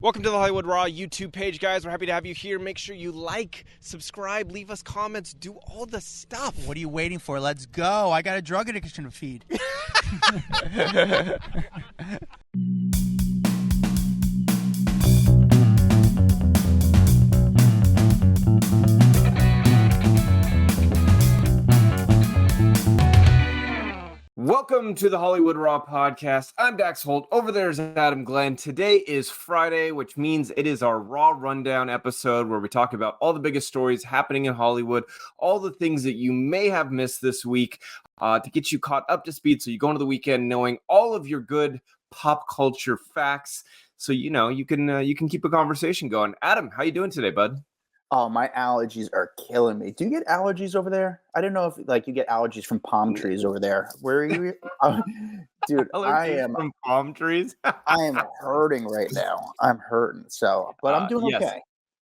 Welcome to the Hollywood Raw YouTube page, guys. We're happy to have you here. Make sure you like, subscribe, leave us comments, do all the stuff. What are you waiting for? Let's go. I got a drug addiction to feed. Welcome to the Hollywood Raw podcast. I'm Dax Holt. Over there is Adam Glyn. Today is Friday, which means it is our Raw Rundown episode where we talk about all the biggest stories happening in Hollywood, all the things that you may have missed this week to get you caught up to speed so you go into the weekend knowing all of your good pop culture facts so you know you can keep a conversation going. Adam, how you doing today, bud? Oh, my allergies are killing me. Do you get allergies over there? I don't know if you get allergies from palm trees over there. Where are you? Dude, I am from palm trees. I am hurting right now. I'm hurting. But I'm doing yes. okay.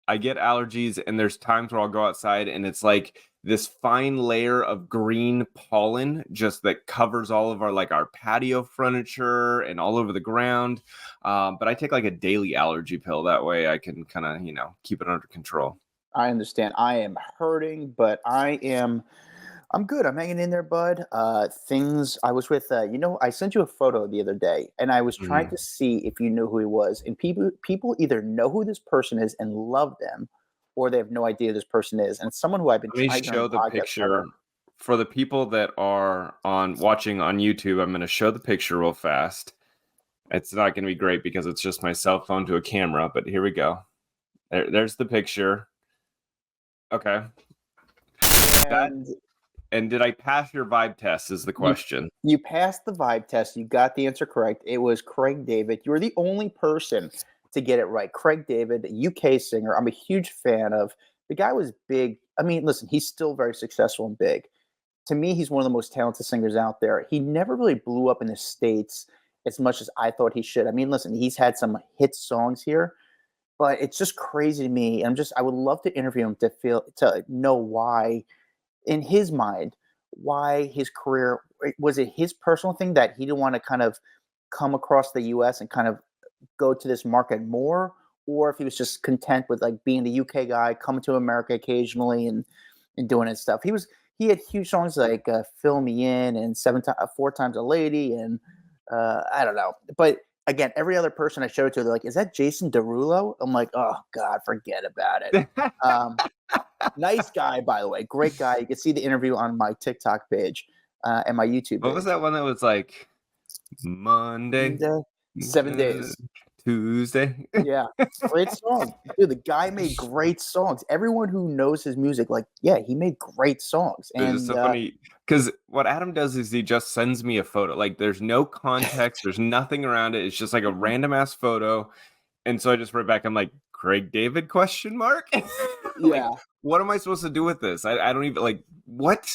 I get allergies, and there's times where I'll go outside, and it's like this fine layer of green pollen just that covers all of our patio furniture and all over the ground. But I take like a daily allergy pill. That way I can kind of, keep it under control. I understand. I am hurting, but I'm good. I'm hanging in there, bud. I was with, I sent you a photo the other day, and I was trying to see if you knew who he was. And people either know who this person is and love them, or they have no idea who this person is. And it's someone who I've been trying to Let me show the picture. For the people that are watching on YouTube, I'm going to show the picture real fast. It's not going to be great because it's just my cell phone to a camera, but here we go. There's the picture. Okay. And did I pass your vibe test is the question. You passed the vibe test. You got the answer correct. It was Craig David. You were the only person to get it right. Craig David, UK singer. I'm a huge fan of. The guy was big. I mean, listen, he's still very successful and big. To me, he's one of the most talented singers out there. He never really blew up in the States as much as I thought he should. I mean, listen, he's had some hit songs here, but it's just crazy to me. I would love to interview him to know why, in his mind, why his career, was it his personal thing that he didn't want to kind of come across the US and kind of go to this market more, or if he was just content with like being the UK guy, coming to America occasionally and doing his stuff. He had huge songs like Fill Me In and Four Times a Lady, and I don't know. But again, every other person I showed it to, they're like, is that Jason Derulo? I'm like, oh, God, forget about it. Nice guy, by the way. Great guy. You can see the interview on my TikTok page and my YouTube page. What was that one that was like Monday 7 days. Tuesday? Yeah. Great song. Dude, the guy made great songs. Everyone who knows his music, he made great songs. And it's so funny because what Adam does is he just sends me a photo. Like there's no context, there's nothing around it. It's just like a random ass photo. And so I just wrote back, I'm like, Craig David question mark? Yeah. What am I supposed to do with this? I don't even what?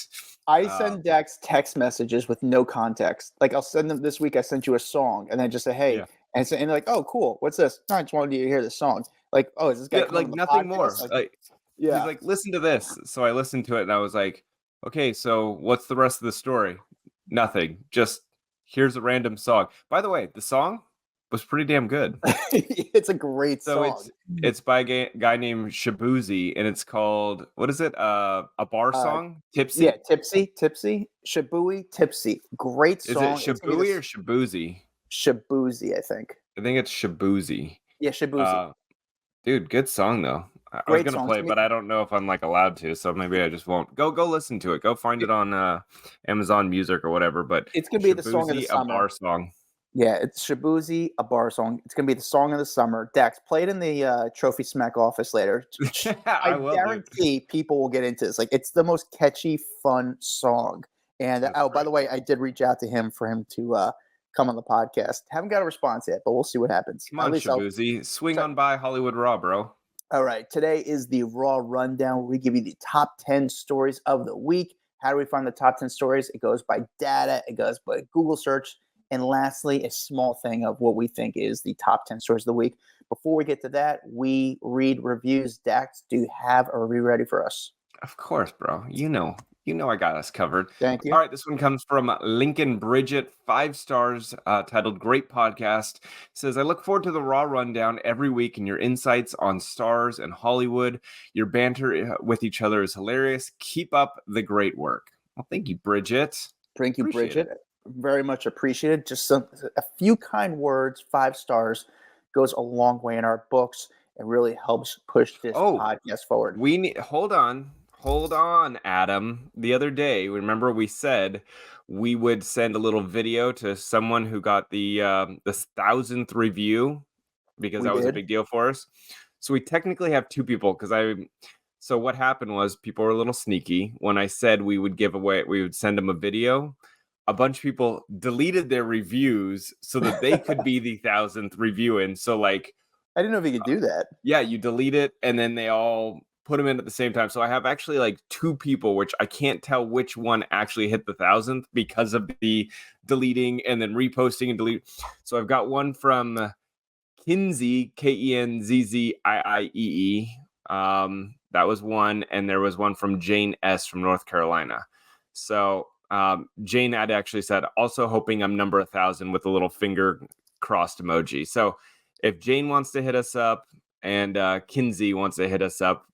I send Dax text messages with no context. Like I'll send them this week. I sent you a song, and then just say, "Hey," and they're like, "Oh, cool. What's this?" No, I just wanted you to hear this song. Like, oh, is this guy like nothing more? He's yeah. like, listen to this. So I listened to it, and I was like, okay, so what's the rest of the story? Nothing. Just here's a random song. By the way, the song was pretty damn good. It's a great song. So it's by a guy named Shabuzi, and it's called, what is it? A bar song? Tipsy? Yeah, Tipsy. Shabooey, Tipsy. Great song. Is it Shabooey or Shabuzi? Shabuzi, I think. I think it's Shabuzi. Yeah, Shabuzi. Dude, good song though. I was gonna play it, but I don't know if I'm allowed to, so maybe I just won't. Go listen to it. Go find it on Amazon Music or whatever. But it's gonna be the song of the summer. A bar song. Yeah, it's Shabuzi, a bar song. It's gonna be the song of the summer. Dax, play it in the Trophy Smack office later. I guarantee people will get into this. Like, it's the most catchy, fun song. And by the way, I did reach out to him for him to come on the podcast. Haven't got a response yet, but we'll see what happens. Come on, Shabuzi, swing on by Hollywood Raw, bro. All right, today is the Raw Rundown, where we give you the top 10 stories of the week. How do we find the top 10 stories? It goes by data. It goes by Google search. And lastly, a small thing of what we think is the top 10 stories of the week. Before we get to that, we read reviews. Dax, do you have a review ready for us? Of course, bro. You know You know I got us covered. Thank you. All right, this one comes from Lincoln Bridget, 5 stars, titled "Great Podcast." Says, "I look forward to the Raw Rundown every week and your insights on stars and Hollywood. Your banter with each other is hilarious. Keep up the great work." Well, thank you, Bridget. Thank you, Appreciate Bridget. Very much appreciated. Just a few kind words, 5 stars, goes a long way in our books and really helps push this podcast forward. We need hold on, Adam. The other day, remember we said we would send a little video to someone who got the 1,000th review because We that was a did. big deal for us. So we technically have 2 people so what happened was people were a little sneaky. When I said we would send them a video, a bunch of people deleted their reviews so that they could be the 1,000th review. And so like, I didn't know if you could do that. yeah, you delete it and then they all put them in at the same time. So I have actually like 2 people, which I can't tell which one actually hit the 1,000th because of the deleting and then reposting and delete. So I've got one from Kinsey, Kenzziiee. That was one, and there was one from Jane S from North Carolina. So Jane had actually said, "Also hoping I'm number 1,000" with a little finger crossed emoji. So if Jane wants to hit us up and Kinsey wants to hit us up,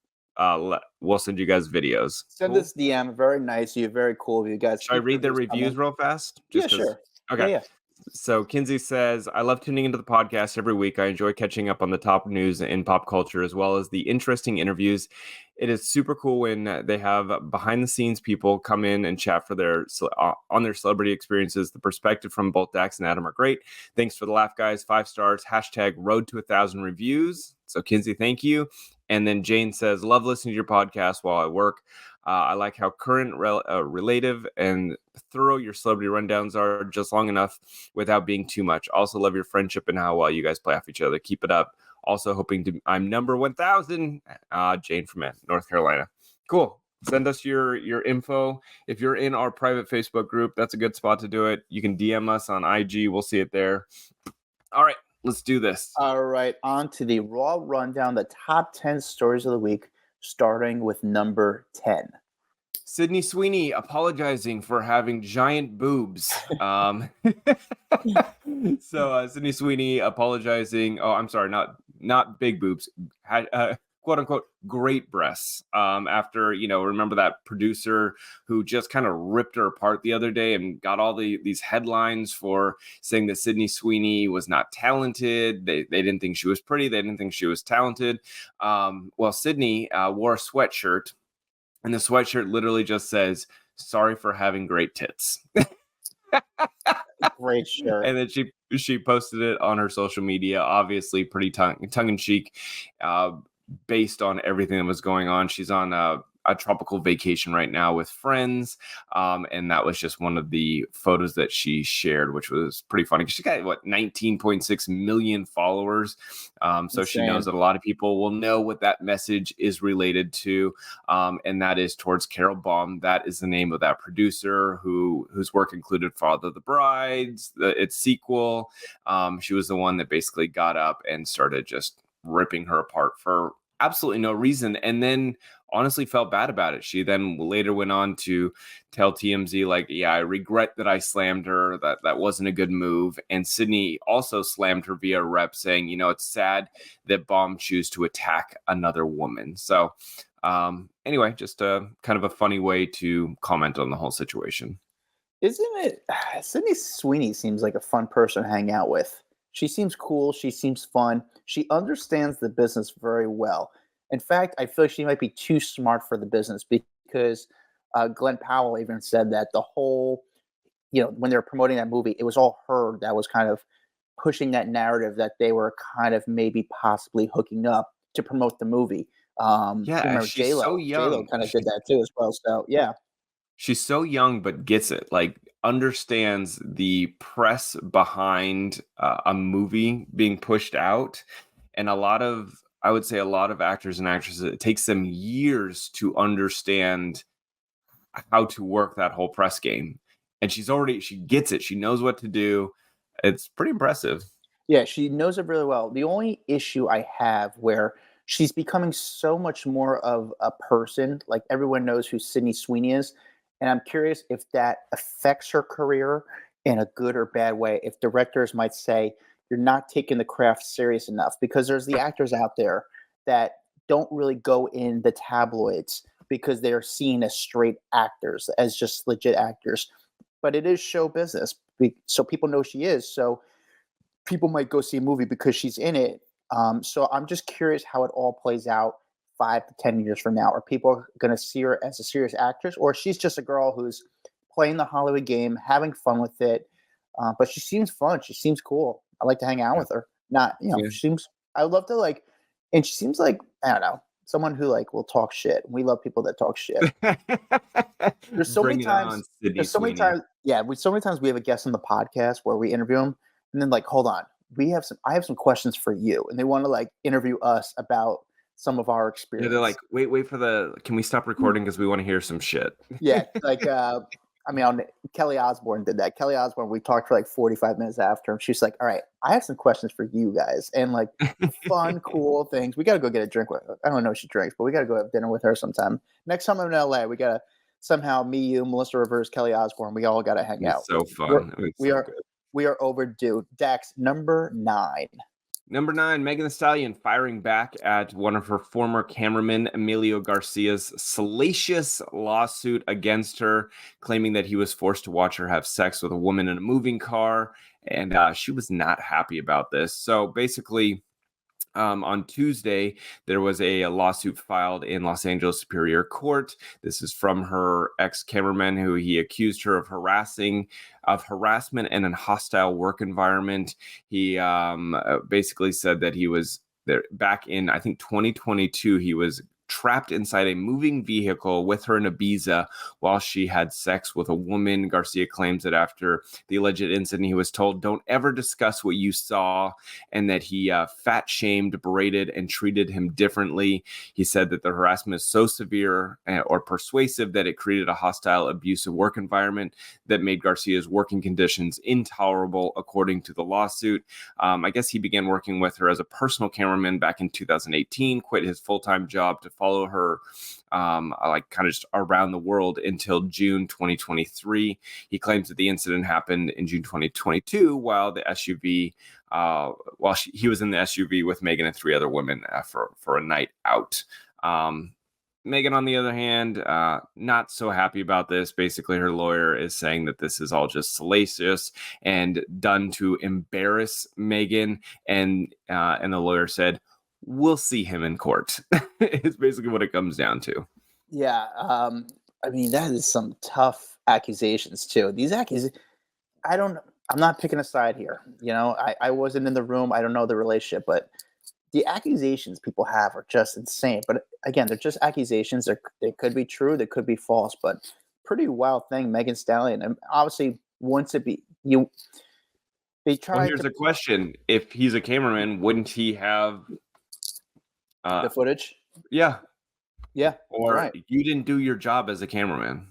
we'll send you guys videos. Send us DM. Very nice. You're very cool of you guys. Should I read the reviews real fast? Yeah, sure. Okay. Yeah. So Kinsey says, "I love tuning into the podcast every week. I enjoy catching up on the top news in pop culture as well as the interesting interviews. It is super cool when they have behind the scenes people come in and chat for on their celebrity experiences. The perspective from both Dax and Adam are great. Thanks for the laugh, guys. 5 stars. # road to 1,000 reviews." So Kinsey, thank you. And then Jane says, "Love listening to your podcast while I work. I like how current, relative, and thorough your celebrity rundowns are, just long enough without being too much. Also love your friendship and how well you guys play off each other. Keep it up. Also hoping I'm number 1,000. Jane from North Carolina." Cool. Send us your info. If you're in our private Facebook group, that's a good spot to do it. You can DM us on IG. We'll see it there. All right, let's do this. All right, on to the Raw Rundown, the top 10 stories of the week, starting with number 10. Sidney Sweeney apologizing for having giant boobs. So Sidney Sweeney apologizing. Oh, I'm sorry, not big boobs. Had quote unquote great breasts. After remember that producer who just kind of ripped her apart the other day and got all these headlines for saying that Sidney Sweeney was not talented. They didn't think she was pretty. They didn't think she was talented. Well, Sidney wore a sweatshirt. And the sweatshirt literally just says, "Sorry for having great tits." Great shirt. And then she posted it on her social media, obviously pretty tongue-in-cheek, based on everything that was going on. She's on a tropical vacation right now with friends. And that was just one of the photos that she shared, which was pretty funny. She's got 19.6 million followers. So she knows that a lot of people will know what that message is related to. And that is towards Carol Baum. That is the name of that producer whose work included Father of the Brides, its sequel. She was the one that basically got up and started just ripping her apart for absolutely no reason, and then honestly felt bad about it. She then later went on to tell TMZ, like, "Yeah, I regret that I slammed her. That wasn't a good move." And Sidney also slammed her via rep, saying, "It's sad that Baum choose to attack another woman." So anyway, just a kind of a funny way to comment on the whole situation. Isn't it? Sidney Sweeney seems like a fun person to hang out with. She seems cool. She seems fun. She understands the business very well. In fact, I feel like she might be too smart for the business because Glenn Powell even said that the whole, when they were promoting that movie, it was all her that was kind of pushing that narrative that they were kind of maybe possibly hooking up to promote the movie. Yeah, she's J-Lo. so young. J-Lo kind of did that too as well. So, yeah. She's so young, but gets it, like understands the press behind a movie being pushed out. And I would say a lot of actors and actresses, it takes them years to understand how to work that whole press game. And she gets it. She knows what to do. It's pretty impressive. Yeah, she knows it really well. The only issue I have where she's becoming so much more of a person, like everyone knows who Sidney Sweeney is, And I'm curious if that affects her career in a good or bad way. If directors might say, you're not taking the craft serious enough, because there's the actors out there that don't really go in the tabloids because they're seen as straight actors, as just legit actors. But it is show business. So people know she is. So people might go see a movie because she's in it. So I'm just curious how it all plays out 5 to 10 years from now. Are people going to see her as a serious actress, or she's just a girl who's playing the Hollywood game, having fun with it? But she seems fun. She seems cool. I like to hang out with her. Not, she seems, I would love to and she seems like, I don't know, someone who will talk shit. We love people that talk shit. There's so Bring many it times. on, Sidney There's so many Sweeney. times. Yeah, so many times we have a guest on the podcast where we interview them, and then hold on, I have some questions for you, and they want to interview us about some of our Yeah, experience. they're like, wait for can we stop recording because we want to hear some shit? Yeah, Kelly Osbourne did that. Kelly Osbourne, we talked for 45 minutes after, and she's like, all right, I have some questions for you guys, and fun, cool things. We got to go get a drink with her. I don't know if she drinks, but we got to go have dinner with her sometime. Next time I'm in LA, we got to somehow, me, you, Melissa Rivers, Kelly Osbourne, we all got to hang out. It's so fun. We are overdue. Dax, number 9. Number 9, Megan Thee Stallion firing back at one of her former cameramen, Emilio Garcia's salacious lawsuit against her, claiming that he was forced to watch her have sex with a woman in a moving car, and she was not happy about this. So basically, on Tuesday, there was a lawsuit filed in Los Angeles Superior Court. This is from her ex-cameraman, who he accused her of harassment and a hostile work environment. He basically said that he was there back in, I think, 2022. He was trapped inside a moving vehicle with her in Ibiza while she had sex with a woman. Garcia claims that after the alleged incident, he was told, don't ever discuss what you saw, and that he fat shamed, berated, and treated him differently. He said that the harassment is so severe or persuasive that it created a hostile, abusive work environment that made Garcia's working conditions intolerable, according to the lawsuit. I guess he began working with her as a personal cameraman back in 2018, quit his full-time job to follow her kind of just around the world until June 2023. He claims that the incident happened in June 2022 while the SUV, he was in the SUV with Megan and 3 other women for a night out. Megan, on the other hand, not so happy about this. Basically, her lawyer is saying that this is all just salacious and done to embarrass Megan, and the lawyer said, we'll see him in court. It's basically what it comes down to. Yeah. That is some tough accusations too. These accusations, I'm not picking a side here. I wasn't in the room. I don't know the relationship, but the accusations people have are just insane. But again, they're just accusations. They could be true. They could be false, but pretty wild thing, Megan Stallion. And obviously once it be they tried here's a question. If he's a cameraman, wouldn't he have the footage? Yeah. Or right. You didn't do your job as a cameraman.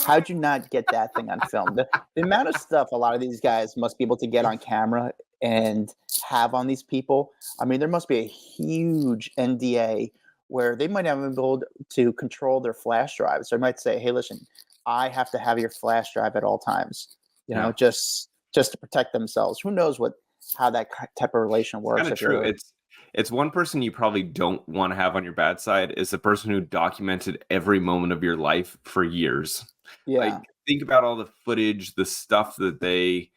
How'd you not get that thing on film? The amount of stuff a lot of these guys must be able to get on camera and have on these people. There must be a huge NDA where they might not even be able to control their flash drives. So they might say, hey, listen, I have to have your flash drive at all times, just to protect themselves. Who knows how that type of relation works. It's kind of true. It's one person you probably don't want to have on your bad side is the person who documented every moment of your life for years. Yeah. Think about all the footage, the stuff that they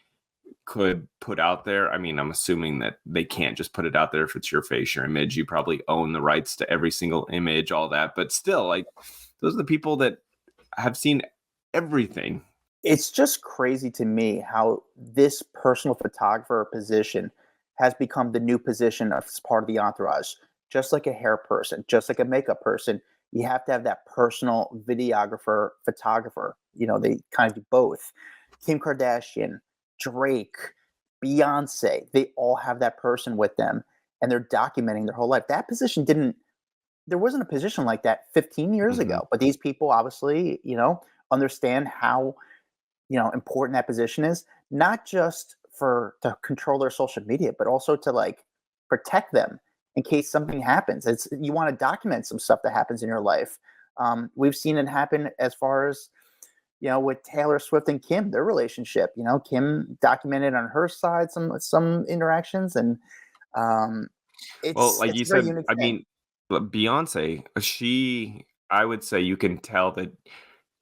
could put out there. I'm assuming that they can't just put it out there if it's your face, your image. You probably own the rights to every single image, all that. But still, those are the people that have seen everything. It's just crazy to me how this personal photographer position has become the new position as part of the entourage. Just like a hair person, just like a makeup person, you have to have that personal videographer, photographer. They kind of do both. Kim Kardashian, Drake, Beyonce, they all have that person with them, and they're documenting their whole life. That position there wasn't a position like that 15 years ago, but these people obviously, understand how, important that position is, not just to control their social media, but also to protect them in case something happens. You want to document some stuff that happens in your life. We've seen it happen as far as, with Taylor Swift and Kim, their relationship. Kim documented on her side some interactions, and Well, like it's you a very said, unique I thing. mean, Beyonce, I would say you can tell that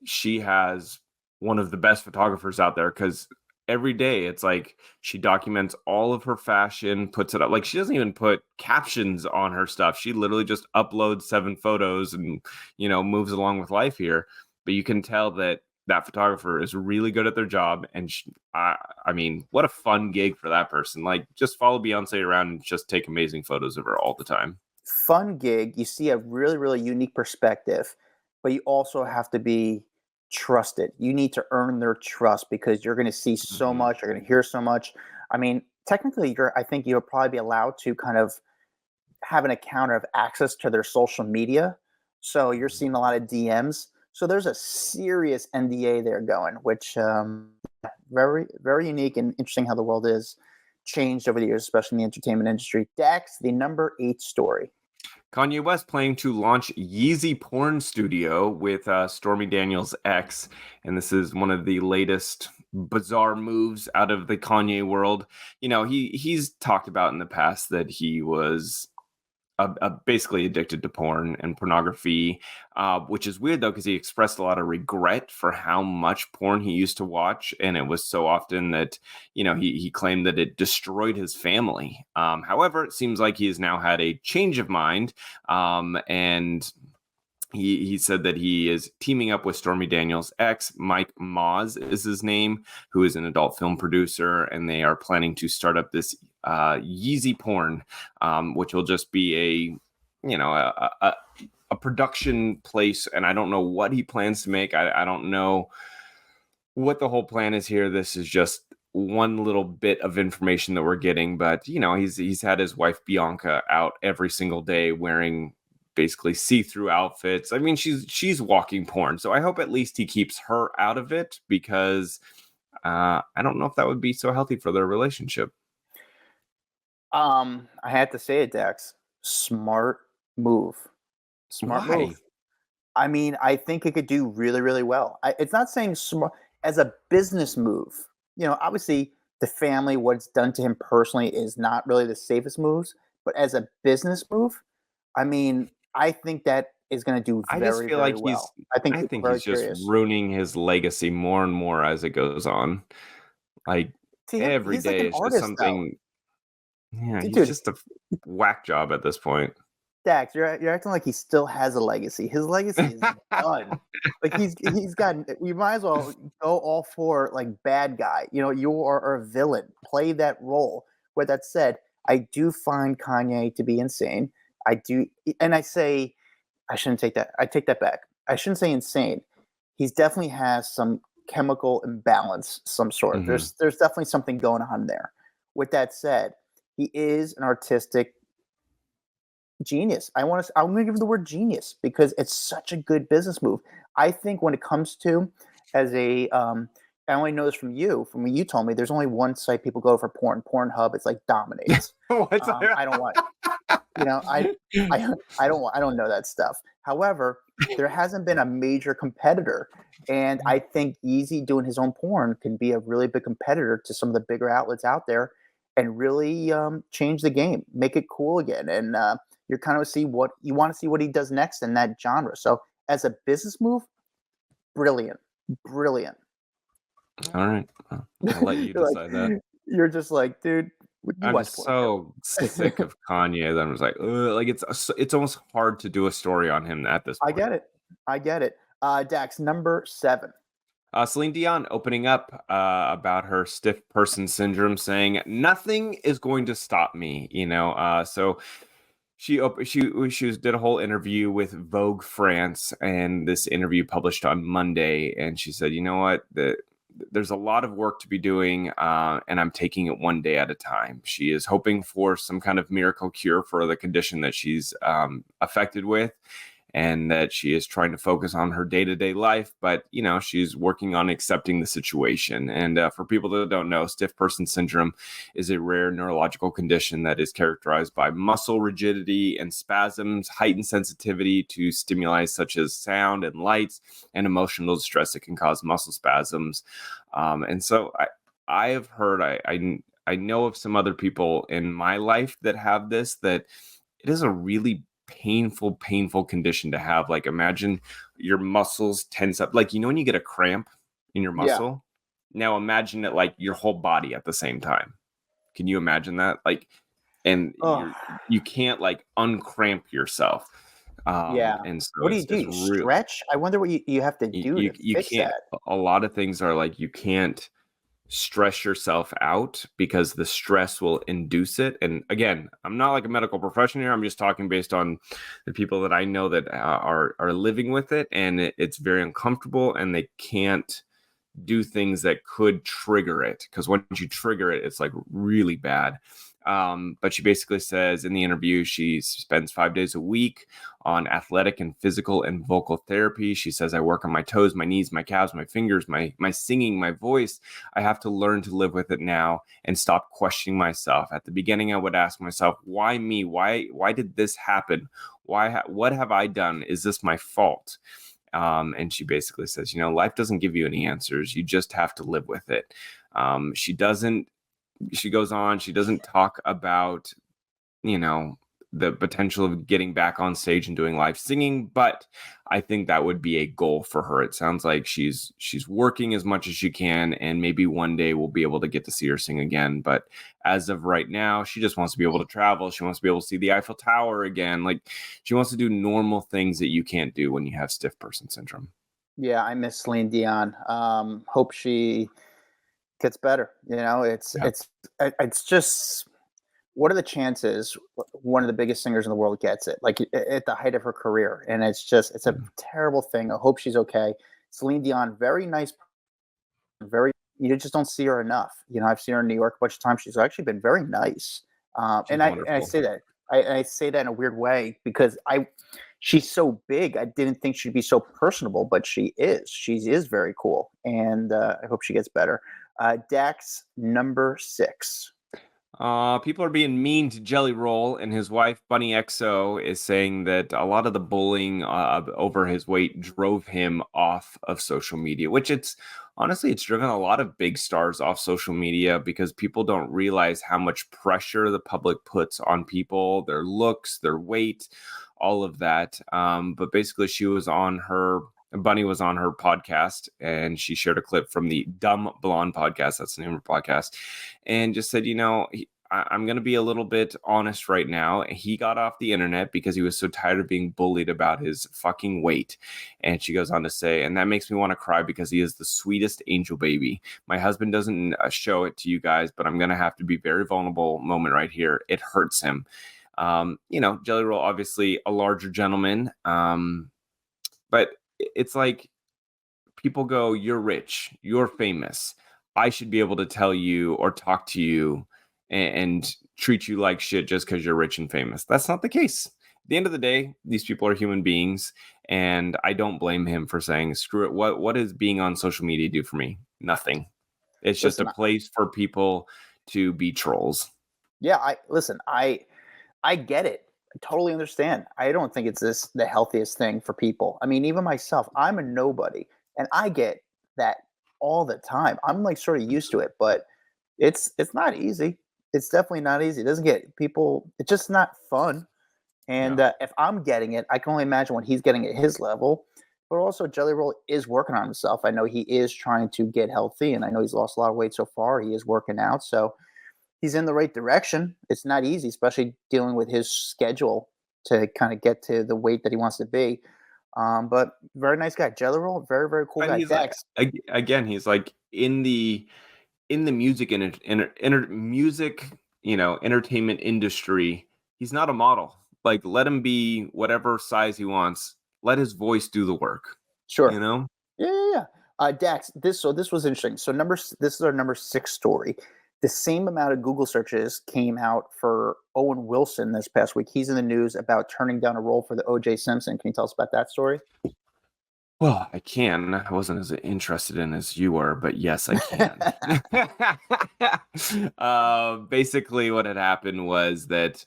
she has one of the best photographers out there, because every day it's like she documents all of her fashion, puts it up. Like, she doesn't even put captions on her stuff. She literally just uploads 7 photos and, moves along with life here. But you can tell that that photographer is really good at their job. And I mean, what a fun gig for that person. Like, just follow Beyonce around and just take amazing photos of her all the time. Fun gig. You see a really, really unique perspective, but you also have to be trusted. You need to earn their trust because you're going to see so Mhm. much. You're going to hear so much. I mean, technically, I think you'll probably be allowed to kind of have an account or have access to their social media. So you're seeing a lot of DMs. So there's a serious NDA there going, which very, very unique and interesting how the world is changed over the years, especially in the entertainment industry. Dax, the number 8 story. Kanye West planning to launch Yeezy porn studio with Stormy Daniels' ex, and this is one of the latest bizarre moves out of the Kanye world. He's talked about in the past that he was basically addicted to porn and pornography, which is weird though, because he expressed a lot of regret for how much porn he used to watch, and it was so often that he claimed that it destroyed his family. However, it seems like he has now had a change of mind, and he said that he is teaming up with Stormy Daniels' ex, Mike Moz is his name, who is an adult film producer, and they are planning to start up this Yeezy porn, which will just be a production place. And I don't know what he plans to make. I don't know what the whole plan is here. This is just one little bit of information that we're getting, but he's had his wife Bianca out every single day wearing basically see-through outfits. I mean, she's walking porn, so I hope at least he keeps her out of it, because I don't know if that would be so healthy for their relationship. I had to say it, Dex. Smart move. Smart Why? move. I mean, I think it could do really, really well. It's not saying smart as a business move. Obviously, the family, what it's done to him personally, is not really the safest moves. But as a business move, I mean, I think that is going to do I just very, feel very like well. I think I people are think very he's just curious. ruining his legacy more and more as it goes on. Like, To him, every he's like day an is just artist, though. something. Yeah, he's Dude, just a whack job at this point. Dax, you're acting like he still has a legacy. His legacy is done. Like he's got. You might as well go all for like bad guy. You are a villain. Play that role. With that said, I do find Kanye to be insane. I do, and I shouldn't take that. I take that back. I shouldn't say insane. He's definitely has some chemical imbalance, some sort. Hmm. There's definitely something going on there. With that said, he is an artistic genius. I'm going to give him the word genius because it's such a good business move. I think when it comes to as a I only know this from when you told me there's only one site people go for porn. Pornhub. It's like dominates. What's I don't want I don't know that stuff. However, there hasn't been a major competitor, and I think Yeezy doing his own porn can be a really big competitor to some of the bigger outlets out there, and really change the game, make it cool again, and you're kind of you want to see what he does next in that genre. So, as a business move, brilliant, brilliant. All right. Well, I'll let you You're like, decide that. you're just like, dude, you I'm watch just porn too. so sick of Kanye that I'm just like, ugh, like it's almost hard to do a story on him at this I point. get it. I get it. Dax, number 7. Celine Dion opening up about her stiff person syndrome, saying nothing is going to stop me. So she did a whole interview with Vogue France, and this interview published on Monday, and she said, you know what, there's a lot of work to be doing, and I'm taking it one day at a time. She is hoping for some kind of miracle cure for the condition that she's affected with. and that she is trying to focus on her day-to-day life, but she's working on accepting the situation. And for people that don't know, stiff person syndrome is a rare neurological condition that is characterized by muscle rigidity and spasms, heightened sensitivity to stimuli such as sound and lights, and emotional distress that can cause muscle spasms. And so I have heard, I know of some other people in my life that have this, that it is a really painful condition to have. Like, imagine your muscles tense up, like, when you get a cramp in your muscle. Now imagine it like your whole body at the same time. Can you imagine that? Like, and you can't like uncramp yourself. And so what do you do? You stretch? I wonder what you have to do to fix can't, that. a lot of things are like, you can't stress yourself out because the stress will induce it. And again, I'm not like a medical professional here. I'm just talking based on the people that I know that are living with it, and it's very uncomfortable, and they can't do things that could trigger it, because once you trigger it, it's like really bad. But she basically says in the interview, she spends 5 days a week on athletic and physical and vocal therapy. She says, I work on my toes, my knees, my calves, my fingers, my singing, my voice. I have to learn to live with it now and stop questioning myself. At the beginning, I would ask myself, why me? Why did this happen? What have I done? Is this my fault? And she basically says, life doesn't give you any answers. You just have to live with it. She goes on, she doesn't talk about, the potential of getting back on stage and doing live singing, but I think that would be a goal for her. It sounds like she's working as much as she can, and maybe one day we'll be able to get to see her sing again. But as of right now, she just wants to be able to travel. She wants to be able to see the Eiffel Tower again. Like, she wants to do normal things that you can't do when you have stiff person syndrome. Yeah, I miss Celine Dion. Hope she gets better. It's just, what are the chances one of the biggest singers in the world gets it, like at the height of her career? And it's a terrible thing. I hope she's okay. Celine Dion, very nice, you just don't see her enough. I've seen her in New York a bunch of times. She's actually been very nice. And I say that I say that in a weird way because she's so big. I didn't think she'd be so personable, but she is. She is very cool, and I hope she gets better. Dax, number 6. People are being mean to Jelly Roll, and his wife Bunny XO is saying that a lot of the bullying over his weight drove him off of social media, which it's driven a lot of big stars off social media because people don't realize how much pressure the public puts on people, their looks, their weight, all of that. But basically Bunny was on her podcast, and she shared a clip from the Dumb Blonde podcast. That's the name of her podcast. And just said, I'm going to be a little bit honest right now. He got off the internet because he was so tired of being bullied about his fucking weight. And she goes on to say, and that makes me want to cry because he is the sweetest angel baby. My husband doesn't show it to you guys, but I'm going to have to be very vulnerable moment right here. It hurts him. Jelly Roll, obviously a larger gentleman. But it's like, people go, you're rich, you're famous, I should be able to tell you or talk to you and treat you like shit just because you're rich and famous. That's not the case. At the end of the day, these people are human beings, and I don't blame him for saying, screw it. What does being on social media do for me? Nothing. It's just a place for people to be trolls. Yeah, I get it. I totally understand. I don't think it's the healthiest thing for people. I mean, even myself, I'm a nobody, and I get that all the time. I'm like sort of used to it, but it's not easy. It's definitely not easy. It doesn't get people. It's just not fun. And if I'm getting it, I can only imagine what he's getting at his level. But also, Jelly Roll is working on himself. I know he is trying to get healthy, and I know he's lost a lot of weight so far. He is working out, so he's in the right direction. It's not easy, especially dealing with his schedule to kind of get to the weight that he wants to be. But very nice guy. Jelly Roll, very, very cool guy. He's Dax. Again, he's like in the music music, entertainment industry. He's not a model. Like, let him be whatever size he wants. Let his voice do the work. Sure. Yeah. Dax, this was interesting. So this is our number 6 story. The same amount of Google searches came out for Owen Wilson this past week. He's in the news about turning down a role for the OJ Simpson. Can you tell us about that story? Well, I can. I wasn't as interested in as you were, but yes, I can. Basically, what had happened was that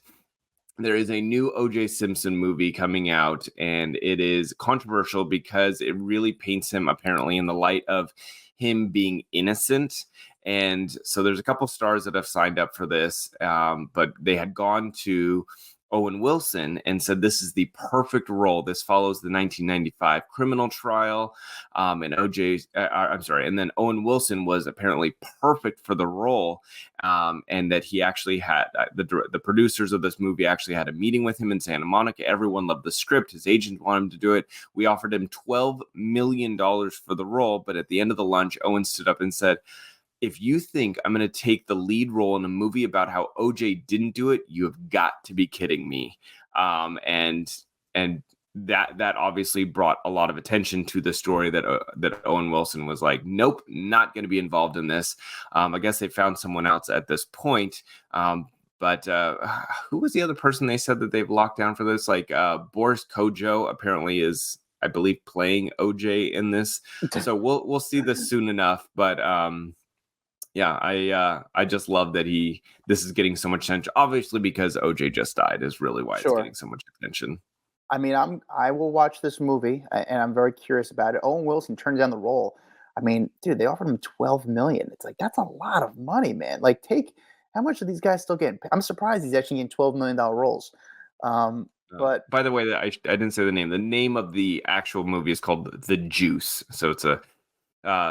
there is a new OJ Simpson movie coming out, and it is controversial because it really paints him apparently in the light of him being innocent. And so there's a couple stars that have signed up for this, but they had gone to Owen Wilson and said this is the perfect role. This follows the 1995 criminal trial, and and then Owen Wilson was apparently perfect for the role, and that he actually had the producers of this movie actually had a meeting with him in Santa Monica. Everyone loved the script. His agent wanted him to do it. We offered him $12 million for the role, but at the end of the lunch, Owen stood up and said, if you think I'm going to take the lead role in a movie about how OJ didn't do it, you have got to be kidding me. And that obviously brought a lot of attention to the story that Owen Wilson was like, nope, not going to be involved in this. I guess they found someone else at this point. But who was the other person they said that they've locked down for this? Like Boris Kodjoe apparently is, I believe, playing OJ in this. So we'll see this soon enough. But yeah, I just love that this is getting so much attention. Obviously, because OJ just died is really why it's getting so much attention. I mean, I will watch this movie, and I'm very curious about it. Owen Wilson turned down the role. I mean, dude, they offered him $12 million. It's like, that's a lot of money, man. Like, how much are these guys still getting? I'm surprised he's actually getting $12 million roles. But by the way, I didn't say the name. The name of the actual movie is called The Juice. So it's a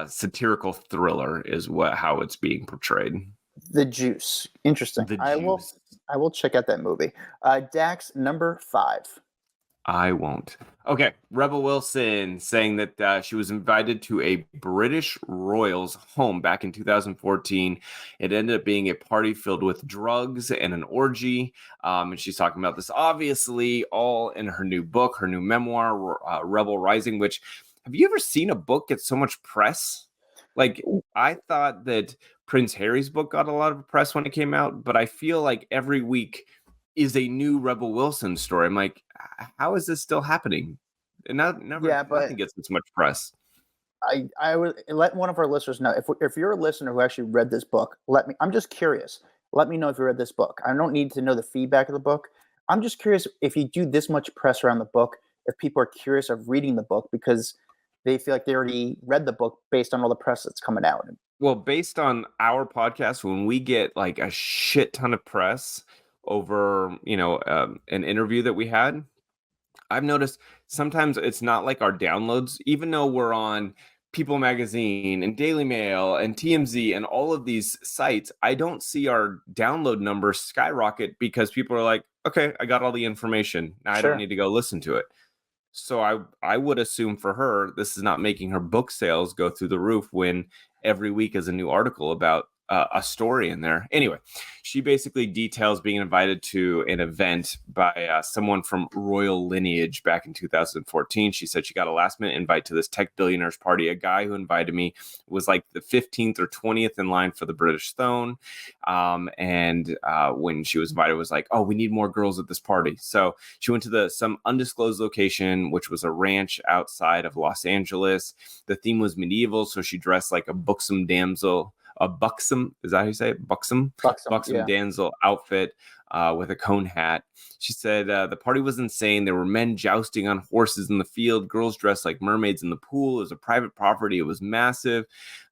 satirical thriller is how it's being portrayed. The Juice. Interesting. I will check out that movie. Dax, number 5. I won't. Okay. Rebel Wilson saying that she was invited to a British royal's home back in 2014. It ended up being a party filled with drugs and an orgy. And she's talking about this, obviously, all in her new book, her new memoir, Rebel Rising, which, have you ever seen a book get so much press? Like, I thought that Prince Harry's book got a lot of press when it came out, but I feel like every week is a new Rebel Wilson story. I'm like, how is this still happening? And nothing gets this much press. I would let one of our listeners know if you're a listener who actually read this book. I'm just curious. Let me know if you read this book. I don't need to know the feedback of the book. I'm just curious if you do this much press around the book, if people are curious of reading the book because they feel like they already read the book based on all the press that's coming out. Well, based on our podcast, when we get like a shit ton of press over, an interview that we had, I've noticed sometimes it's not like our downloads, even though we're on People Magazine and Daily Mail and TMZ and all of these sites, I don't see our download numbers skyrocket because people are like, okay, I got all the information. Now I don't need to go listen to it. So I would assume for her, this is not making her book sales go through the roof when every week is a new article about a story in there. Anyway, she basically details being invited to an event by someone from royal lineage back in 2014. She said she got a last minute invite to this tech billionaires party. A guy who invited me was like the 15th or 20th in line for the British throne. And when she was invited, it was like, oh, we need more girls at this party. So she went to some undisclosed location, which was a ranch outside of Los Angeles. The theme was medieval, so she dressed like a buxom damsel. A buxom, is that how you say it? Buxom damsel outfit with a cone hat. She said the party was insane. There were men jousting on horses in the field, girls dressed like mermaids in the pool. It was a private property. It was massive.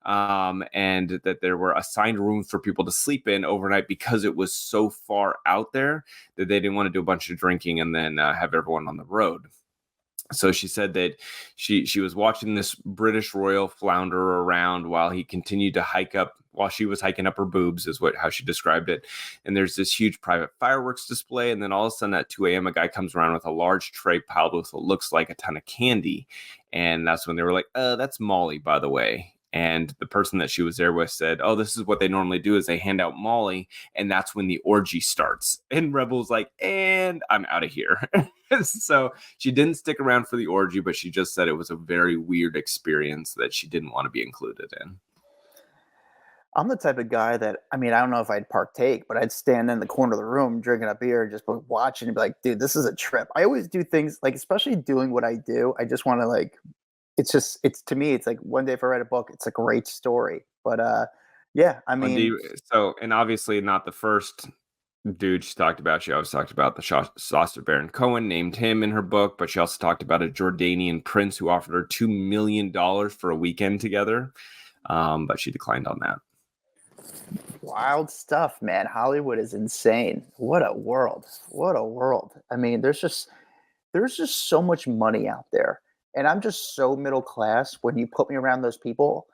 And that there were assigned rooms for people to sleep in overnight because it was so far out there that they didn't want to do a bunch of drinking and then have everyone on the road. So she said that she was watching this British royal flounder around while he continued to while she was hiking up her boobs, is how she described it. And there's this huge private fireworks display. And then all of a sudden at 2 a.m., a guy comes around with a large tray piled with what looks like a ton of candy. And that's when they were like, that's Molly, by the way. And the person that she was there with said, oh, this is what they normally do is they hand out Molly. And that's when the orgy starts. And Rebel's like, and I'm out of here. So she didn't stick around for the orgy, but she just said it was a very weird experience that she didn't want to be included in. I'm the type of guy that, I mean, I don't know if I'd partake, but I'd stand in the corner of the room drinking a beer, just watching and be like, dude, this is a trip. I always do things like, especially doing what I do. I just want to like, it's to me, it's like one day if I write a book, it's a great story. But yeah, I Well, mean, and obviously not the first dude she talked about. She always talked about the Sacha Baron Cohen, named him in her book, but she also talked about a Jordanian prince who offered her $2 million for a weekend together. But she declined on that. wild stuff, man. Hollywood is insane. What a world. What a world. I mean, there's just so much money out there. And I'm just so middle class. When you put me around those people,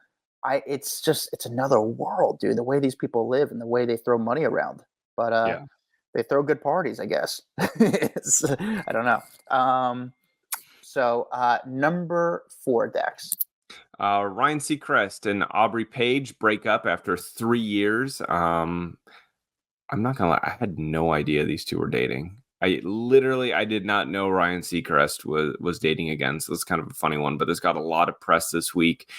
it's another world, dude. The way these people live and the way they throw money around. But Yeah. they throw good parties, I guess. I don't know. So number 4, Dex. Ryan Seacrest and Aubrey Paige break up after 3 years. I'm not gonna lie, I had no idea these two were dating. I did not know Ryan Seacrest was dating again. So it's kind of a funny one, but this got a lot of press this week.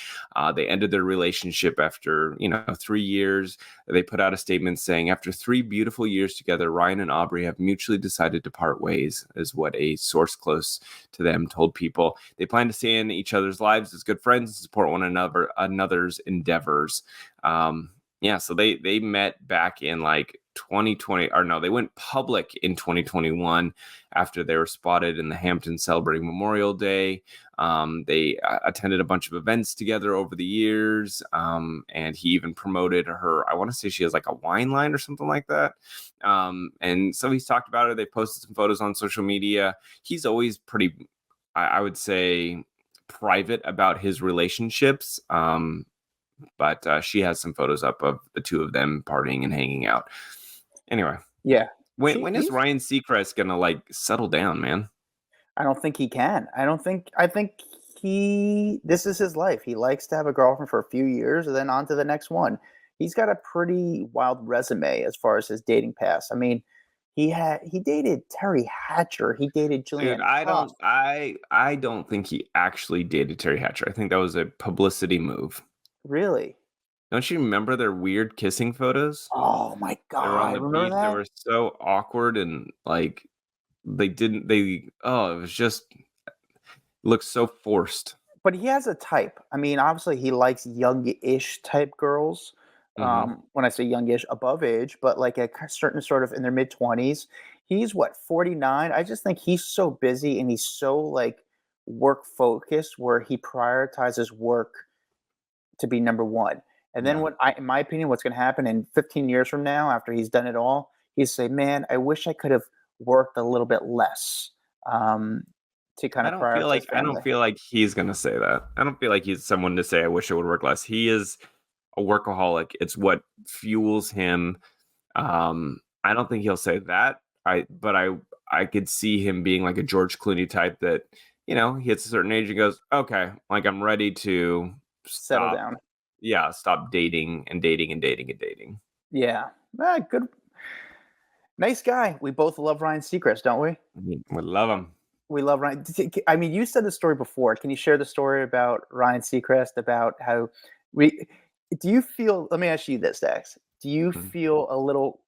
They ended their relationship after 3 years. They put out a statement saying, after 3 beautiful years together, Ryan and Aubrey have mutually decided to part ways, is what a source close to them told People. They plan to stay in each other's lives as good friends and support one another's endeavors. So they met back in like 2020, or no, they went public in 2021 after they were spotted in the Hamptons celebrating Memorial Day. They attended a bunch of events together over the years, and he even promoted her. I want to say she has like a wine line or something like that. And so he's talked about her. They posted some photos on social media. He's always pretty, I would say, private about his relationships. But she has some photos up of the two of them partying and hanging out. Anyway, Yeah. when is Ryan Seacrest gonna like settle down, man? I don't think he can. I think this is his life. He likes to have a girlfriend for a few years and then on to the next one. He's got a pretty wild resume as far as his dating past. I mean, he dated Terry Hatcher. He dated Julianne Dude, I Hough. don't I don't think he actually dated Terry Hatcher. I think that was a publicity move. Really? Don't you remember their weird kissing photos? Oh my They were on God. the Remember beach. They that? were so awkward and like it was just looked so forced. But he has a type. I mean, obviously he likes young-ish type girls. Mm-hmm. When I say youngish, above age, but like a certain sort of in their mid-20s. He's what, 49? I just think he's so busy and he's so like work focused where he prioritizes work to be number one. And then Yeah. in my opinion, what's going to happen in 15 years from now, after he's done it all, he's say, "Man, I wish I could have worked a little bit less to kind of prioritize I don't family." feel like he's gonna say that. I don't feel like he's someone to say I wish I would work less. He is a workaholic. It's what fuels him. I don't think he'll say that. I could see him being like a George Clooney type that, he hits a certain age and goes, okay, like I'm ready to Settle stop. down. Yeah, stop dating and dating and dating and dating. Yeah. Good. Nice guy. We both love Ryan Seacrest, don't we? We love him. We love Ryan. I mean, you said the story before. Can you share the story about Ryan Seacrest, about how do you feel, let me ask you this, Dax. Do you Mhm. feel a little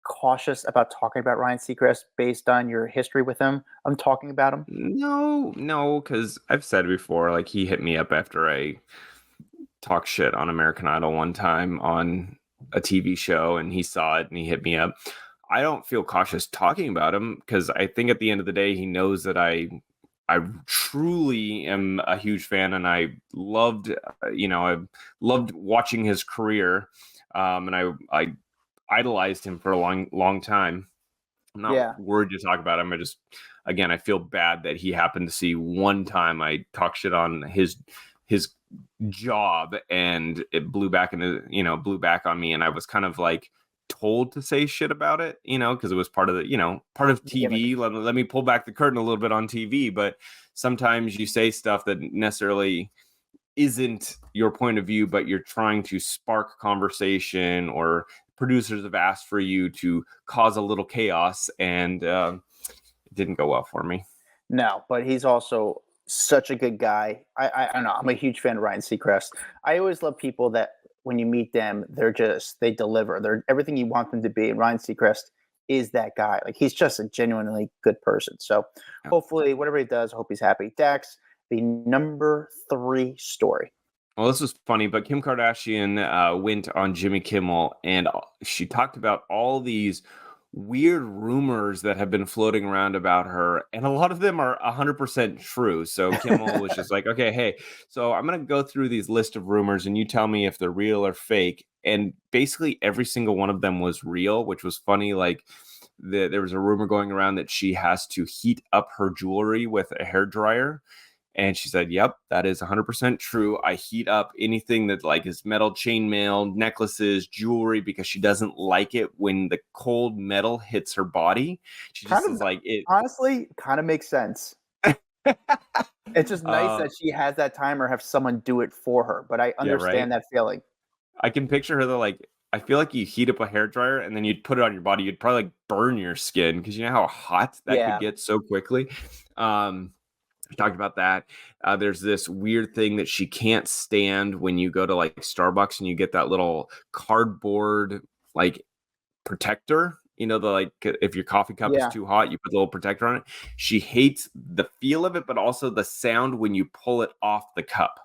cautious about talking about Ryan Seacrest based on your history with him? I'm talking about him. No, because I've said before, like he hit me up after I talked shit on American Idol one time on a TV show, and he saw it and he hit me up. I don't feel cautious talking about him because I think at the end of the day, he knows that I truly am a huge fan, and I loved, I loved watching his career, and I idolized him for a long time. I'm not Yeah. worried to talk about him. Again, I feel bad that he happened to see one time I talk shit on his job, and it blew back on me, and I was kind of like told to say shit about it, because it was part of part of TV. Let me pull back the curtain a little bit on TV, but sometimes you say stuff that necessarily isn't your point of view, but you're trying to spark conversation, or producers have asked for you to cause a little chaos, and it didn't go well for me. No, but he's also such a good guy. I don't know. I'm a huge fan of Ryan Seacrest. I always love people that when you meet them, they deliver. They're everything you want them to be. And Ryan Seacrest is that guy. Like, he's just a genuinely good person. So Yeah. hopefully, whatever he does, I hope he's happy. Dax, the number 3 story. Well, this was funny, but Kim Kardashian went on Jimmy Kimmel, and she talked about all these weird rumors that have been floating around about her, and a lot of them are 100% true. So Kimmel was just like, okay, hey, so I'm going to go through these list of rumors, and you tell me if they're real or fake. And basically every single one of them was real, which was funny. Like, there was a rumor going around that she has to heat up her jewelry with a hairdryer. And she said, yep, that is 100% true. I heat up anything that like is metal chainmail, necklaces, jewelry, because she doesn't like it when the cold metal hits her body. She just is like it. Honestly, kind of makes sense. It's just nice that she has that time or have someone do it for her. But I understand that feeling. I can picture her though, like, I feel like you heat up a hairdryer and then you'd put it on your body. You'd probably like burn your skin because you know how hot that could get so quickly. We talked about that. There's this weird thing that she can't stand when you go to like Starbucks and you get that little cardboard like protector. You know, the like if your coffee cup is too hot, you put a little protector on it. She hates the feel of it, but also the sound when you pull it off the cup.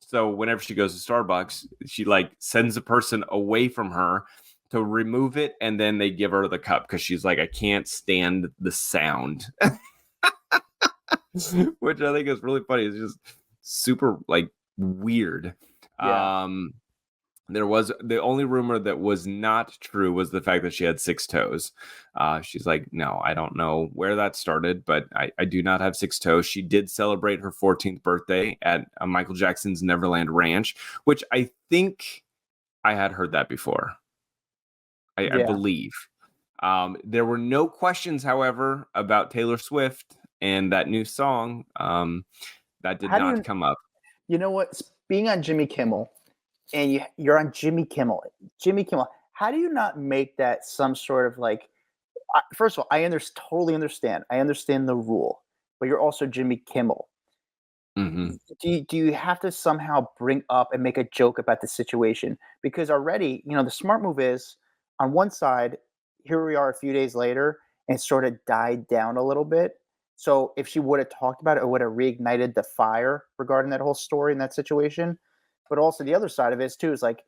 So whenever she goes to Starbucks, she like sends a person away from her to remove it, and then they give her the cup because she's like, I can't stand the sound. Which I think is really funny. It's just super like weird. There was the only rumor that was not true was the fact that she had 6 toes. She's like, no, I don't know where that started, but I do not have 6 toes. She did celebrate her 14th birthday at Michael Jackson's Neverland Ranch, which I think I had heard that before. I believe. There were no questions, however, about Taylor Swift and that new song. That did not come up. You know what? Being on Jimmy Kimmel, and you're on Jimmy Kimmel. Jimmy Kimmel, how do you not make that some sort of like? First of all, I totally understand. I understand the rule, but you're also Jimmy Kimmel. Mm-hmm. Do you have to somehow bring up and make a joke about the situation? Because already, the smart move is on one side. Here we are a few days later, and it sort of died down a little bit. So if she would have talked about it, it would have reignited the fire regarding that whole story and that situation. But also the other side of it too is like,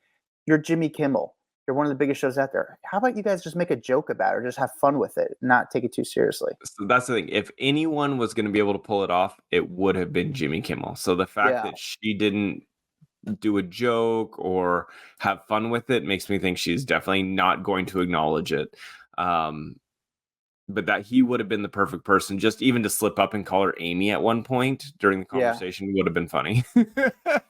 you're Jimmy Kimmel. You're one of the biggest shows out there. How about you guys just make a joke about it or just have fun with it, not take it too seriously? So that's the thing. If anyone was going to be able to pull it off, it would have been Jimmy Kimmel. So the fact that she didn't do a joke or have fun with it makes me think she's definitely not going to acknowledge it. But that he would have been the perfect person, just even to slip up and call her Amy at one point during the conversation would have been funny. I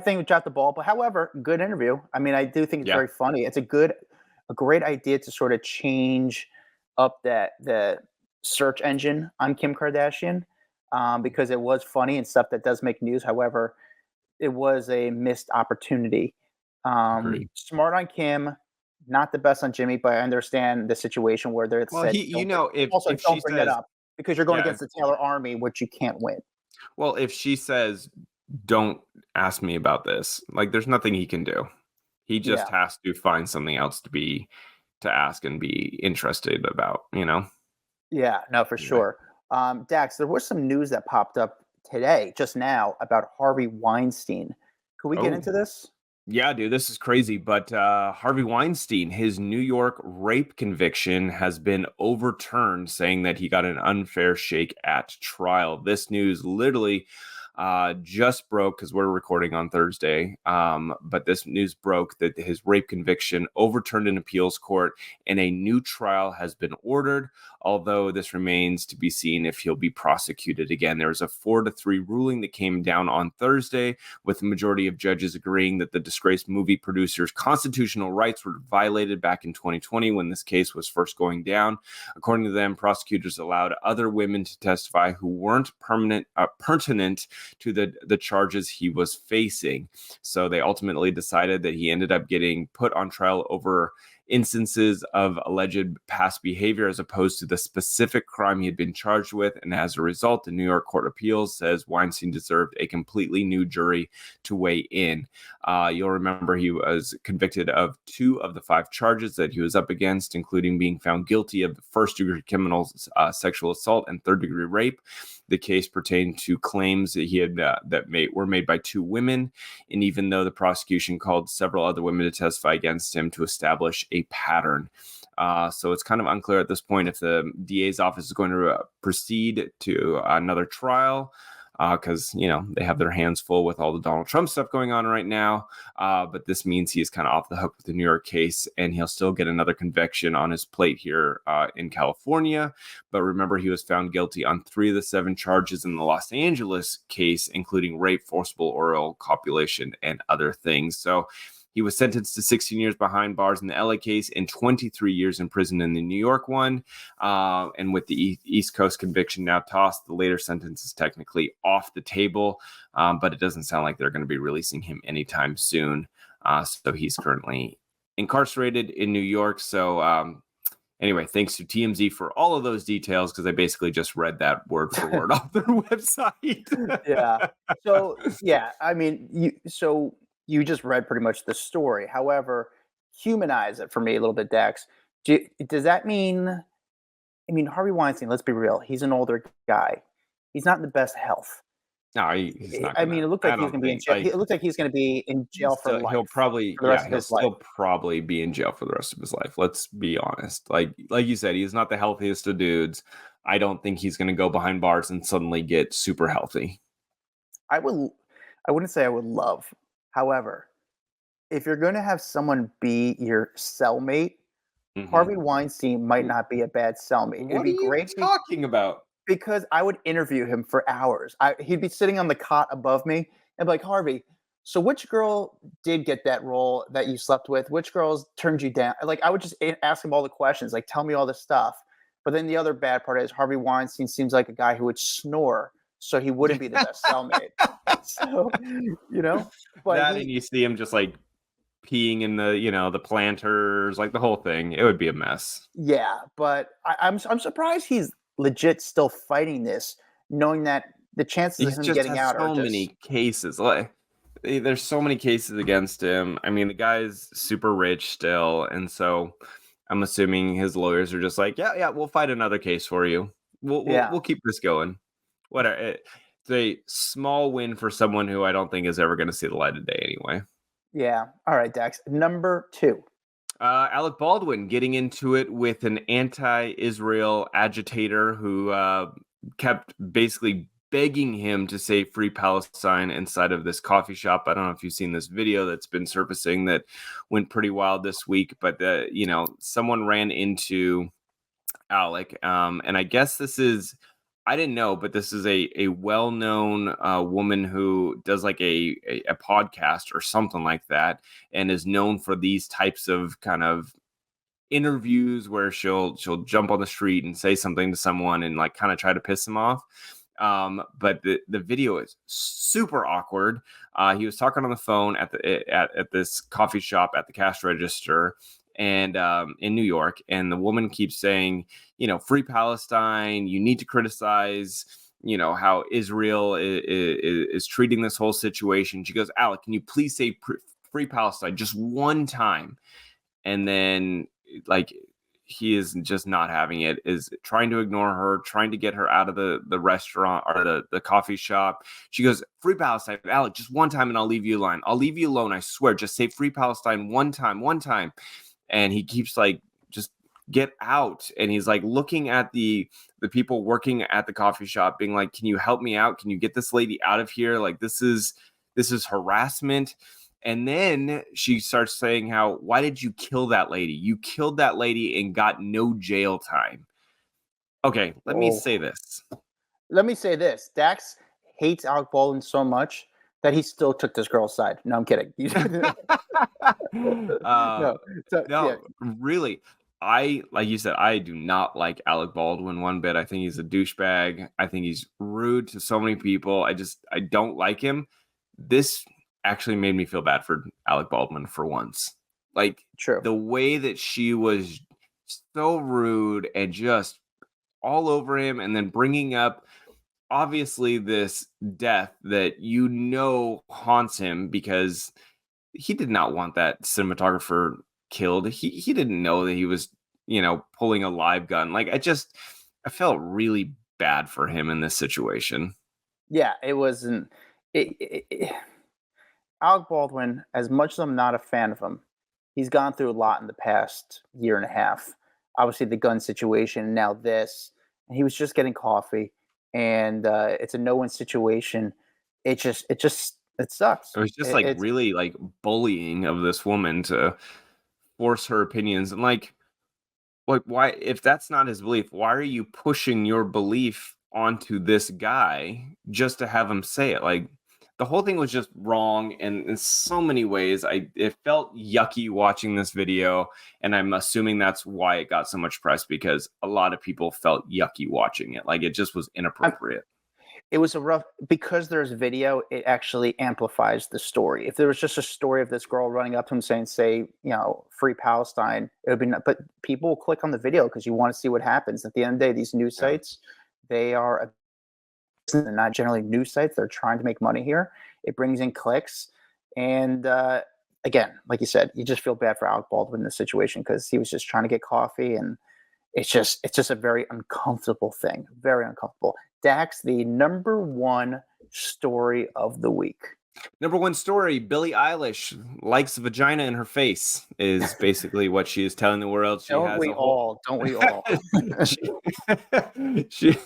think we dropped the ball. But however, good interview. I mean, I do think it's very funny. It's a great idea to sort of change up the search engine on Kim Kardashian because it was funny and stuff that does make news. However, it was a missed opportunity. Smart on Kim. Not the best on Jimmy, but I understand the situation where they're said. If don't bring that up because you're going against the Taylor Army, which you can't win. Well, if she says, "Don't ask me about this," like there's nothing he can do. He just has to find something else to ask and be interested about. Yeah, no, for sure. Dax, there was some news that popped up today, just now, about Harvey Weinstein. Could we get into this? Yeah, dude, this is crazy. But Harvey Weinstein, his New York rape conviction has been overturned, saying that he got an unfair shake at trial. This news literally just broke because we're recording on Thursday. But this news broke that his rape conviction overturned in appeals court and a new trial has been ordered. Although this remains to be seen if he'll be prosecuted again. There was a 4-3 ruling that came down on Thursday, with the majority of judges agreeing that the disgraced movie producer's constitutional rights were violated back in 2020 when this case was first going down. According to them, prosecutors allowed other women to testify who weren't pertinent to the charges he was facing. So they ultimately decided that he ended up getting put on trial over instances of alleged past behavior as opposed to the specific crime he had been charged with. And as a result, the New York Court of Appeals says Weinstein deserved a completely new jury to weigh in. You'll remember he was convicted of 2 of the 5 charges that he was up against, including being found guilty of first-degree criminal sexual assault and third-degree rape. The case pertained to claims that he had were made by 2 women, and even though the prosecution called several other women to testify against him to establish a pattern. So it's kind of unclear at this point if the DA's office is going to proceed to another trial, because they have their hands full with all the Donald Trump stuff going on right now. But this means he's kind of off the hook with the New York case, and he'll still get another conviction on his plate here in California. But remember, he was found guilty on 3 of the 7 charges in the Los Angeles case, including rape, forcible oral copulation, and other things. So he was sentenced to 16 years behind bars in the LA case and 23 years in prison in the New York one. And with the East Coast conviction now tossed, the later sentence is technically off the table, but it doesn't sound like they're going to be releasing him anytime soon. So he's currently incarcerated in New York. So anyway, thanks to TMZ for all of those details, because I basically just read that word for word off their website. Yeah. So, yeah, I mean, you just read pretty much the story. However, humanize it for me a little bit, Dax. Does that mean, Harvey Weinstein, let's be real, he's an older guy. He's not in the best health. No, he's not. It looked like he's going to be in jail. It looks like he's going to be in jail for life. He'll probably, for the rest of his life. He'll probably be in jail for the rest of his life. Let's be honest. Like you said, he's not the healthiest of dudes. I don't think he's going to go behind bars and suddenly get super healthy. I wouldn't say I would love. However, if you're going to have someone be your cellmate, Harvey Weinstein might not be a bad cellmate. What are you talking about? Because I would interview him for hours. He'd be sitting on the cot above me and be like, Harvey, so which girl did get that role that you slept with? Which girls turned you down? Like, I would just ask him all the questions, like, tell me all this stuff. But then the other bad part is Harvey Weinstein seems like a guy who would snore, so he wouldn't be the best cellmate. So, but and you see him just like peeing in the the planters, like the whole thing. It would be a mess. Yeah, but I'm surprised he's legit still fighting this, knowing that the chances of him getting out are so many cases. Like, there's so many cases against him. I mean, the guy's super rich still, and so I'm assuming his lawyers are just like, yeah, we'll fight another case for you. We'll keep this going. Whatever. It's a small win for someone who I don't think is ever going to see the light of day anyway. Yeah. All right, Dax. Number 2. Alec Baldwin getting into it with an anti-Israel agitator who kept basically begging him to say free Palestine inside of this coffee shop. I don't know if you've seen this video that's been surfacing that went pretty wild this week, but someone ran into Alec, and I guess this is, I didn't know, but this is a well-known woman who does like a podcast or something like that, and is known for these types of kind of interviews where she'll jump on the street and say something to someone and like kind of try to piss them off. But the video is super awkward. He was talking on the phone at this coffee shop at the cash register, and in New York, and the woman keeps saying, free Palestine. You need to criticize, how Israel is treating this whole situation. She goes, Alec, can you please say free Palestine just one time? And then, like, he is just not having it, is trying to ignore her, trying to get her out of the restaurant or the coffee shop. She goes, free Palestine, Alec, just one time and I'll leave you alone. I'll leave you alone. I swear. Just say free Palestine one time. And he keeps like, just get out. And he's like looking at the people working at the coffee shop being like, can you help me out? Can you get this lady out of here? Like, this is harassment. And then she starts saying why did you kill that lady? You killed that lady and got no jail time. Okay, let me say this. Dax hates Alec Baldwin so much that he still took this girl's side. No, I'm kidding. Really. Like you said, I do not like Alec Baldwin one bit. I think he's a douchebag. I think he's rude to so many people. I don't like him. This actually made me feel bad for Alec Baldwin for once. Like True. the way that she was so rude and just all over him, and then bringing up obviously this death that haunts him because he did not want that cinematographer killed. He didn't know that he was, pulling a live gun. Like I felt really bad for him in this situation. Yeah, it wasn't. Alec Baldwin, as much as I'm not a fan of him, he's gone through a lot in the past year and a half. Obviously, the gun situation, now this, and he was just getting coffee, and it's a no-win situation. It sucks. It was just It's really bullying of this woman to force her opinions, and why, if that's not his belief, why are you pushing your belief onto this guy just to have him say it? Like the whole thing was just wrong, and in so many ways it felt yucky watching this video, and I'm assuming that's why it got so much press, because a lot of people felt yucky watching it. Like it just was inappropriate. it was a rough, because there's video, it actually amplifies the story. If there was just a story of this girl running up to him saying, free Palestine, it would be not, but people will click on the video because you want to see what happens. At the end of the day, these news sites, they're not generally news sites. They're trying to make money here. It brings in clicks. And again, like you said, you just feel bad for Alec Baldwin in this situation because he was just trying to get coffee, and it's just a very uncomfortable thing. Very uncomfortable. Dax, the number one story of the week. Number one story: Billie Eilish likes a vagina in her face, is basically what she is telling the world. Don't we all? she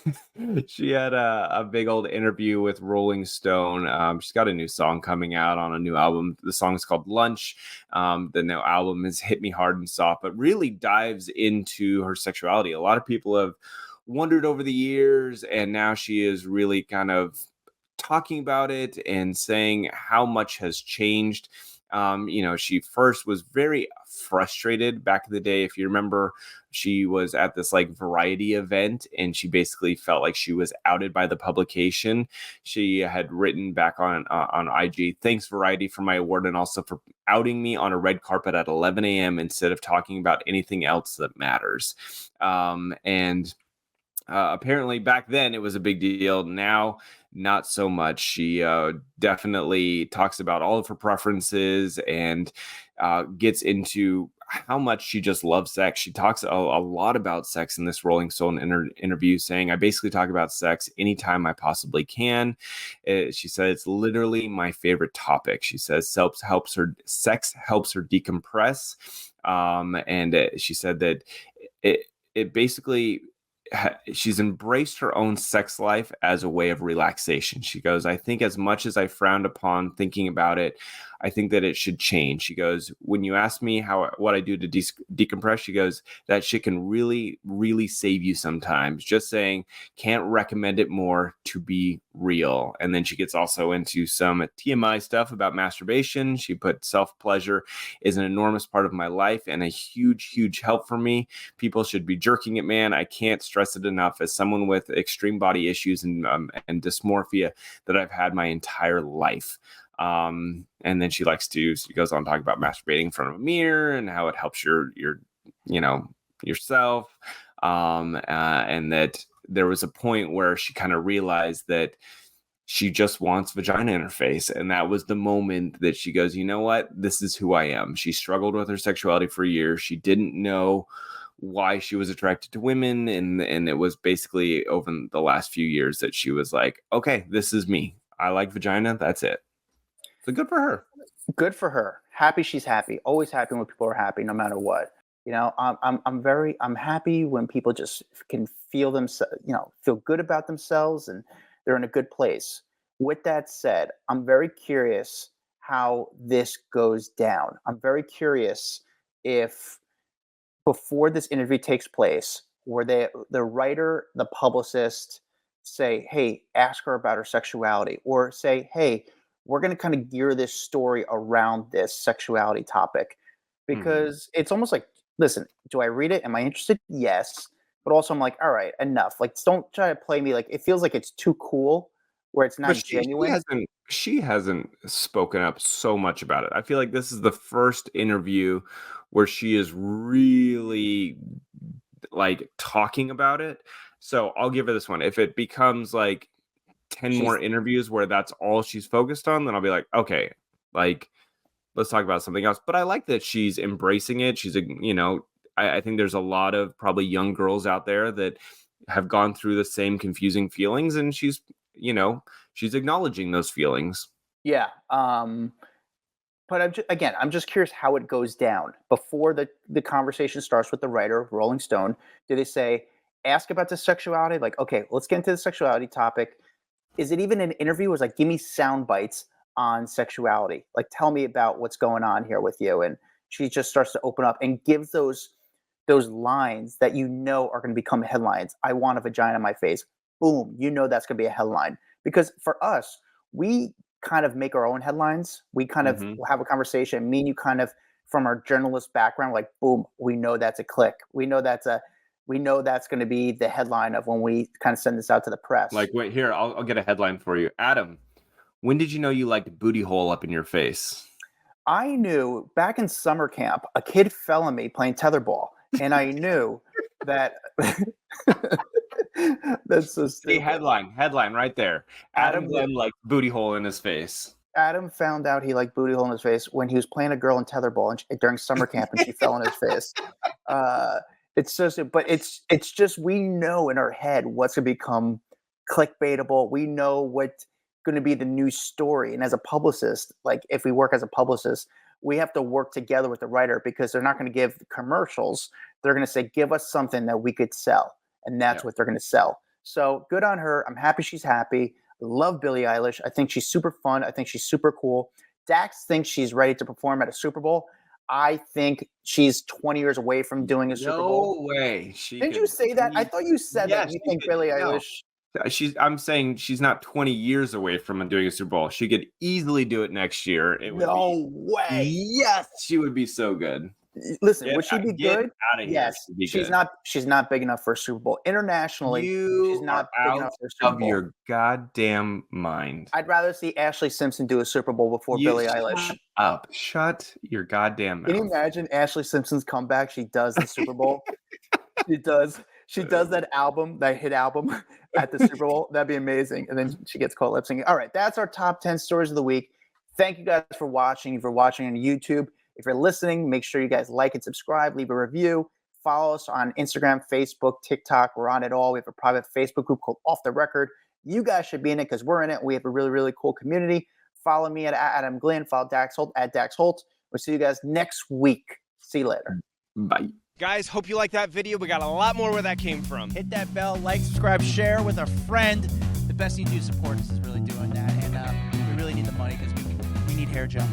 she had a big old interview with Rolling Stone. She's got a new song coming out on a new album. The song is called Lunch. The new album is Hit Me Hard and Soft, but really dives into her sexuality. A lot of people have wondered over the years, and now she is really kind of talking about it and saying how much has changed. She first was very frustrated back in the day. If you remember, she was at this variety event, and she basically felt like she was outed by the publication. She had written back on IG, "Thanks Variety for my award, and also for outing me on a red carpet at 11 a.m. instead of talking about anything else that matters." Apparently back then it was a big deal. Now, not so much. She definitely talks about all of her preferences and gets into how much she just loves sex. She talks a lot about sex in this Rolling Stone interview, saying, "I basically talk about sex anytime I possibly can." She said it's literally my favorite topic. She says sex helps her decompress. She said that it basically, she's embraced her own sex life as a way of relaxation. She goes, "I think as much as I frowned upon thinking about it, I think that it should change." She goes, "When you ask me what I do to decompress," she goes, "that shit can really, really save you sometimes. Just saying, can't recommend it more, to be real." And then she gets also into some TMI stuff about masturbation. She put, "Self-pleasure is an enormous part of my life and a huge, huge help for me. People should be jerking it, man. I can't stress it enough. As someone with extreme body issues and dysmorphia that I've had my entire life." And then she goes on to talk about masturbating in front of a mirror and how it helps yourself. And that there was a point where she kind of realized that she just wants vagina in her face. And that was the moment that she goes, "You know what? This is who I am." She struggled with her sexuality for years. She didn't know why she was attracted to women. And it was basically over the last few years that she was like, "Okay, this is me. I like vagina. That's it." So good for her. Good for her. Happy she's happy. Always happy when people are happy, no matter what. I'm happy when people just can feel themselves, feel good about themselves, and they're in a good place. With that said, I'm very curious how this goes down. I'm very curious if before this interview takes place, where the writer, the publicist say, "Hey, ask her about her sexuality," or say, "Hey, we're going to kind of gear this story around this sexuality topic," because it's almost like, listen, do I read it? Am I interested? Yes. But also I'm like, all right, enough. Like, don't try to play me. Like, it feels like it's too cool where it's not But genuine. she hasn't spoken up so much about it. I feel like this is the first interview where she is really like talking about it. So I'll give her this one. If it becomes like 10 She's more interviews where that's all she's focused on, then I'll be like, okay, like let's talk about something else. But I like that she's embracing it. She's I think there's a lot of probably young girls out there that have gone through the same confusing feelings, and she's acknowledging those feelings. yeah. But I'm just curious how it goes down before the conversation starts with the writer, Rolling Stone. Do they say, ask about the sexuality? Like, okay, let's get into the sexuality topic. Is it even an interview? It's like, give me sound bites on sexuality. Like, tell me about what's going on here with you. And she just starts to open up and gives those lines that are going to become headlines. I want a vagina in my face. Boom, that's going to be a headline. Because for us, we kind of make our own headlines. We kind of have a conversation. Me and you kind of, from our journalist background, like, boom, we know that's a click. We know that's going to be the headline of when we kind of send this out to the press. Like, wait, here, I'll get a headline for you. Adam, when did you know you liked booty hole up in your face? I knew back in summer camp, a kid fell on me playing tetherball, and I knew that. That's so stupid. The headline right there. Adam Glyn liked booty hole in his face. Adam found out he liked booty hole in his face when he was playing a girl in tetherball during summer camp, and she fell on his face. It's so stupid, but it's just, we know in our head what's going to become clickbaitable. We know what's going to be the new story. And as a publicist, like if we work as a publicist, we have to work together with the writer, because they're not going to give commercials. They're going to say, give us something that we could sell. And that's what they're going to sell. So good on her. I'm happy she's happy. I love Billie Eilish. I think she's super fun. I think she's super cool. Dax thinks she's ready to perform at a Super Bowl. I think she's 20 years away from doing a Super Bowl. No way. Didn't you say that? I thought you said that you think Billie Eilish. I'm saying she's not 20 years away from doing a Super Bowl. She could easily do it next year. No way. Yes, she would be so good. Listen, would she be good? Yes, she's not. She's not big enough for a Super Bowl internationally. She's not big enough for a Super Bowl. Of your goddamn mind. I'd rather see Ashley Simpson do a Super Bowl before Billie Eilish. Shut your goddamn mouth. Can you imagine Ashley Simpson's comeback? She does the Super Bowl. She does that album, that hit album at the Super Bowl. That'd be amazing. And then she gets caught lip syncing. All right, that's our top 10 stories of the week. Thank you guys for watching. If you're watching on YouTube, if you're listening, make sure you guys like and subscribe, leave a review, follow us on Instagram, Facebook, TikTok. We're on it all. We have a private Facebook group called Off the Record. You guys should be in it because we're in it. We have a really, really cool community. Follow me at Adam Glyn. Follow Dax Holt at Dax Holt. We'll see you guys next week. See you later. Bye. Guys, hope you liked that video. We got a lot more where that came from. Hit that bell, like, subscribe, share with a friend. The best thing you do to support us is really doing that. And we really need the money because we need hair gel.